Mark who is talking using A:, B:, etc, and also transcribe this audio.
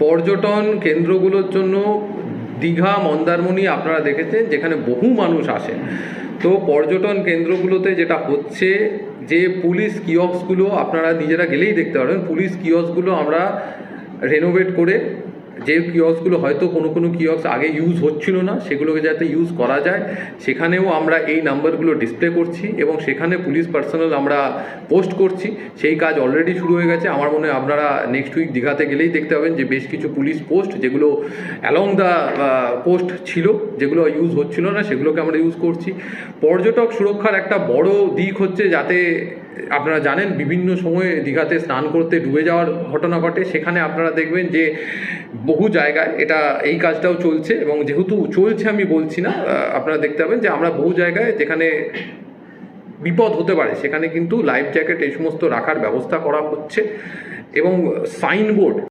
A: পর্যটন কেন্দ্রগুলোর জন্য দীঘা মন্দারমণি আপনারা দেখেছেন যেখানে বহু মানুষ আসে। তো পর্যটন কেন্দ্রগুলোতে যেটা হচ্ছে যে পুলিশ কিয়স্কগুলো আপনারা নিজেরা গেলেই দেখতে পারবেন, পুলিশ কিয়স্কগুলো আমরা রেনোভেট করে, যে কিয়স্কগুলো হয়তো কোনো কিয়স্ক আগে ইউজ হচ্ছিল না সেগুলোকে যাতে ইউজ করা যায় সেখানেও আমরা এই নাম্বারগুলো ডিসপ্লে করছি এবং সেখানে পুলিশ পার্সোনাল আমরা পোস্ট করছি। সেই কাজ অলরেডি শুরু হয়ে গেছে। আমার মনে হয় আপনারা নেক্সট উইক দীঘাতে গেলেই দেখতে পাবেন যে বেশ কিছু পুলিশ পোস্ট যেগুলো অ্যালং দ্য পোস্ট ছিল, যেগুলো ইউজ হচ্ছিল না সেগুলোকে আমরা ইউজ করছি। পর্যটক সুরক্ষার একটা বড় দিক হচ্ছে যাতে আপনারা জানেন বিভিন্ন সময়ে দীঘাতে স্নান করতে ডুবে যাওয়ার ঘটনা ঘটে, সেখানে আপনারা দেখবেন যে বহু জায়গায় এই কাজটাও চলছে এবং যেহেতু চলছে আমি বলছি না, আপনারা দেখতে পাবেন যে আমরা বহু জায়গায় যেখানে বিপদ হতে পারে সেখানে কিন্তু লাইফ জ্যাকেট এই সমস্ত রাখার ব্যবস্থা করা হচ্ছে এবং সাইনবোর্ড